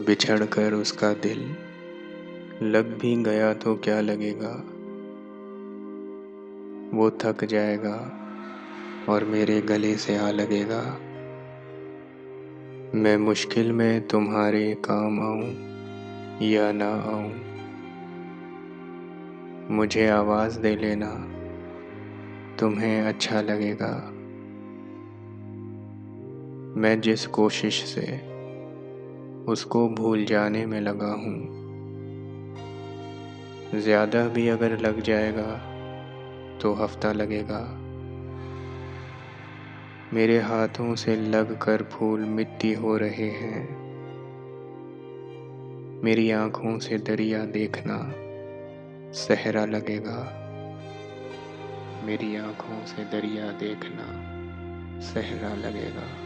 बिछड़ कर उसका दिल लग भी गया तो क्या लगेगा। वो थक जाएगा और मेरे गले से आ लगेगा। मैं मुश्किल में तुम्हारे काम आऊं या ना आऊं, मुझे आवाज़ दे लेना, तुम्हें अच्छा लगेगा। मैं जिस कोशिश से उसको भूल जाने में लगा हूँ, ज़्यादा भी अगर लग जाएगा तो हफ्ता लगेगा। मेरे हाथों से लग कर फूल मिट्टी हो रहे हैं। मेरी आँखों से दरिया देखना सहरा लगेगा। मेरी आँखों से दरिया देखना सहरा लगेगा।